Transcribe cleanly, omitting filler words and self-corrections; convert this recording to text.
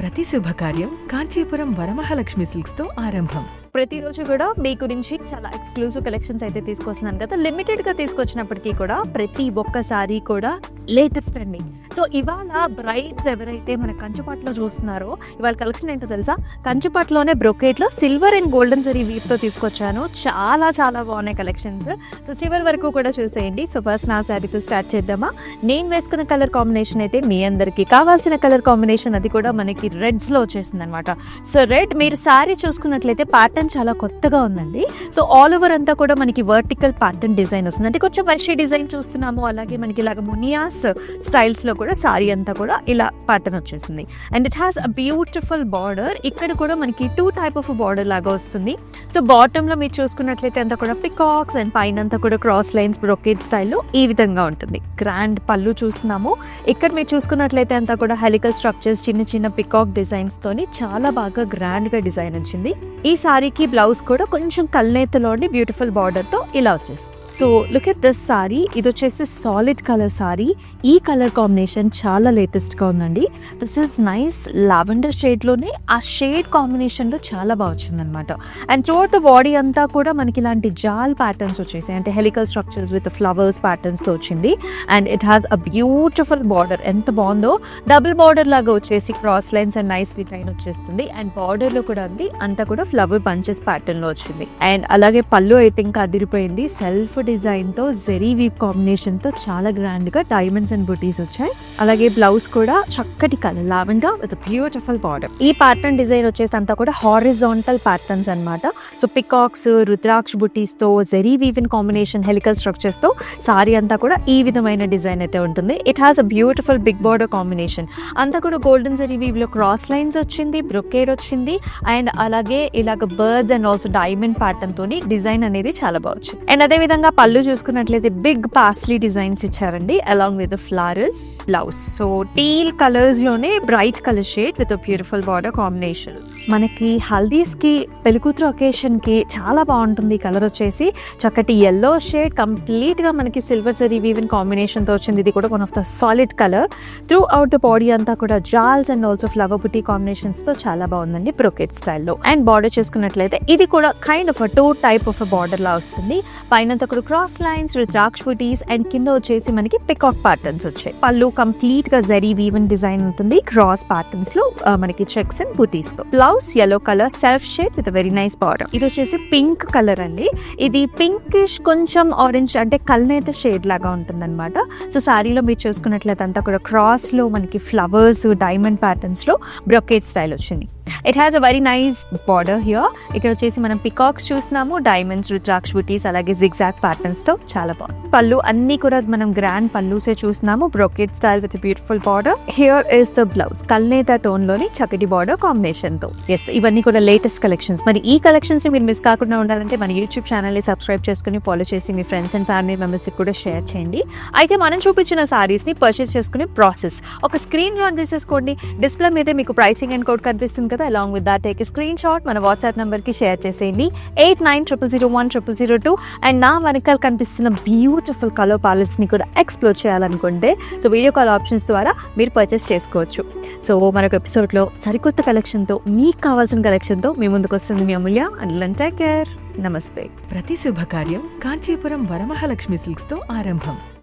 ప్రతి శుభకార్యం కాంచీపురం వరమహాలక్ష్మి సిల్క్స్ తో ఆరంభం. ప్రతిరోజు కూడా మీ గురించి చాలా ఎక్స్క్లూజివ్ కలెక్షన్స్ అయితే తీసుకొస్తున్నాను కదా. లిమిటెడ్గా తీసుకొచ్చినప్పటికీ కూడా ప్రతి ఒక్కసారి కూడా లేటెస్ట్ అండి. సో ఇవాళ బ్రైడ్స్ ఎవరైతే మన కంచుపాట్లో చూస్తున్నారో ఇవాళ కలెక్షన్ ఏంటో తెలుసా? కంచుపాట్లోనే బ్రొకేట్లో సిల్వర్ అండ్ గోల్డెన్ జరీ వీవ్తో తీసుకొచ్చాను. చాలా చాలా బాగున్నాయి కలెక్షన్స్. సో చివరి వరకు కూడా చూసేయండి. సో ఫస్ట్ నా శారీతో స్టార్ట్ చేద్దామా? నేను వేసుకున్న కలర్ కాంబినేషన్ అయితే మీ అందరికీ కావాల్సిన కలర్ కాంబినేషన్, అది కూడా మనకి రెడ్స్లో వచ్చేసింది అనమాట. సో రెడ్ మీరు శారీ చూసుకున్నట్లయితే ప్యాటర్న్ చాలా కొత్తగా ఉందండి. సో ఆల్ ఓవర్ అంతా కూడా మనకి వర్టికల్ ప్యాటర్న్ డిజైన్ వస్తుంది. అంటే కొంచెం వర్షీ డిజైన్ చూస్తున్నాము. అలాగే మనకి ఇలాగ మునియాస్ స్టైల్స్లో కూడా సారీ అంతా కూడా ఇలా ప్యాటర్న్ వచ్చేసింది. And it has a beautiful border. ఇక్కడ కూడా మనకి 2 టైప్ ఆఫ్ బార్డర్ లాగా వస్తుంది. సో బాటంలో మీరు చూసుకున్నట్లయితే అంతా కూడా పికాక్స్ అండ్ పైన అంతా కూడా క్రాస్ లైన్స్ బ్రొకేట్ స్టైల్లో ఈ విధంగా ఉంటుంది. గ్రాండ్ పళ్ళు చూస్తున్నాము. ఇక్కడ మీరు చూసుకున్నట్లయితే అంతా కూడా హెలికల్ స్ట్రక్చర్స్, చిన్న చిన్న పికాక్ డిజైన్స్ తోని చాలా బాగా గ్రాండ్ గా డిజైన్ వచ్చింది. ఈ సారీకి బ్లౌజ్ కూడా కొంచెం కల్నేతలోని బ్యూటిఫుల్ బార్డర్ తో ఇలా వచ్చేస్తుంది. So look at this sorry. ఇది వచ్చేసి సాలిడ్ కలర్ సారీ. ఈ కలర్ కాంబినేషన్ చాలా లేటెస్ట్ గా ఉందండి. This is nice lavender shade లోనే ఆ షేడ్ కాంబినేషన్ లో చాలా బాగా వచ్చింది అనమాట. అండ్ త్రూఅవుట్ ద బాడీ అంతా కూడా మనకి ఇలాంటి జాల్ ప్యాటర్న్స్ వచ్చేసాయి. అంటే helical structures with flowers patterns తో వచ్చింది. And it has a beautiful border. ఎంత బాగుందో! డబుల్ బార్డర్ లాగా వచ్చేసి cross lines and nice design వచ్చేస్తుంది. అండ్ బార్డర్ లో కూడా ఉంది అంతా కూడా ఫ్లవర్ బంచెస్ ప్యాటర్న్ లో వచ్చింది. అండ్ అలాగే పళ్ళు అయితే ఇంకా అదిరిపోయింది. సెల్ఫ్ డిజైన్ తో జెరీ వీవ్ కాంబినేషన్ తో చాలా గ్రాండ్ గా డైమండ్స్ అండ్ బుటీస్ వచ్చాయి. అలాగే బ్లౌజ్ కూడా చక్కటి colour lavender with beautiful border. ఈ ప్యాటర్న్ డిజైన్ వచ్చేసి అంతా కూడా హారిజాంటల్ ప్యాటర్న్స్ అన్నమాట. సో పికాక్స్, రుద్రాక్ష బుటీస్ తో zari weave in combination helical structures తో సారీ అంతా కూడా ఈ విధమైన డిజైన్ అయితే ఉంటుంది. It has a beautiful big border combination. అంతా కూడా గోల్డెన్ జెరీ వీవ్ లో క్రాస్ లైన్స్ వచ్చింది, బ్రొకేడ్ వచ్చింది. అండ్ అలాగే ఇలాగ birds and also diamond pattern తోని డిజైన్ అనేది చాలా బాగుంది. అండ్ అదే విధంగా పళ్ళు చూసుకున్నట్లయితే బిగ్ పాస్లీ డిజైన్స్ ఇచ్చారండి along with flowers. Blouse so teal colours లోనే bright colour shade with beautiful border combination. మనకి హల్దీస్ కి, పెళ్లికూతురు ఒకేషన్ కి చాలా బాగుంటుంది. ఈ కలర్ వచ్చేసి చక్కటి ఎల్లో షేడ్, కంప్లీట్ గా మనకి silver zari weave in combination తో వచ్చింది. ఇది కూడా one of the solid colour. Throughout the body అంతా కూడా జాల్స్ అండ్ ఆల్సో ఫ్లవర్ బుటీ కాంబినేషన్స్ తో చాలా బాగుందండి బ్రొకెట్ స్టైల్లో. అండ్ బార్డర్ చూసుకున్నట్లయితే ఇది కూడా kind of 2 type of border లా వస్తుంది. పైన కూడా cross lines, rudraksha buttis and కింద వచ్చేసి మనకి పికాక్ ప్యాటర్న్స్ వచ్చాయి. పళ్ళు కంప్లీట్ గా జరీ వీవెన్ డిజైన్ ఉంటుంది. క్రాస్ ప్యాటర్న్స్ లో మనకి చెక్స్ అండ్ బుటీస్ తో. Blouse yellow colour self shade with very nice border. ఇది వచ్చేసి పింక్ కలర్ అండి. ఇది పింకిష్ కొంచెం ఆరెంజ్ అంటే కల్నేత షేడ్ లాగా ఉంటుంది అనమాట. సో సారీలో మీరు చూసుకున్నట్లయితే అంతా కూడా క్రాస్ లో మనకి ఫ్లవర్స్, డైమండ్ ప్యాటర్న్స్ లో బ్రొకేట్ స్టైల్ వచ్చింది. It has a very nice border here. ఇక్కడ వచ్చేసి మనం పికాక్స్ చూస్తున్నాము, డైమండ్స్, రుద్రాక్ష బుటీస్, అలాగే జిగ్జాగ్ ప్యాటర్న్స్ తో చాలా బాగుంది. పళ్ళు అన్ని కూడా మనం గ్రాండ్ పళ్ళుసే చూస్తున్నాము. Brocade style with beautiful border. Here is the blouse కల్నేత టోన్ లోని చక్కటి బార్డర్ కాంబినేషన్ తో. ఎస్, ఇవన్నీ కూడా లేటెస్ట్ కలెక్షన్స్. మరి ఈ కలెక్షన్స్ ని మీరు మిస్ కాకుండా ఉండాలంటే మన యూట్యూబ్ ఛానల్ ని సబ్స్క్రైబ్ చేసుకుని ఫాలో చేసి మీ ఫ్రెండ్స్ అండ్ ఫ్యామిలీ మెంబర్స్ కి కూడా షేర్ చేయండి. అయితే మనం చూపించిన సారీస్ ని పర్చేస్ చేసుకునే ప్రాసెస్ ఒక స్క్రీన్ షాట్ తీసేసుకోండి. డిస్ప్లే మీద మీకు ప్రైసింగ్ అండ్ కోడ్ కనిపిస్తుంది కదా. Along with that take screen shot మన వాట్సాప్ నంబర్ కి షేర్ చేసేయండి. 8900010002. అండ్ నా వెనకాల కనిపిస్తున్న బ్యూటిఫుల్ కలర్ ప్యాలెట్స్ ని కూడా ఎక్స్ప్లోర్ చేయాలనుకుంటే సో వీడియో కాల్ ఆప్షన్స్ ద్వారా మీరు పర్చేస్ చేసుకోవచ్చు. సో మరొక ఎపిసోడ్ లో సరికొత్త కలెక్షన్ తో, మీకు కావాల్సిన కలెక్షన్ తో మీ ముందుకు వస్తుంది మీ అమూల్య. And take care. నమస్తే. ప్రతి శుభకార్యం కాంచీపురం వరమహాలక్ష్మి సిల్క్స్ తో ఆరంభం.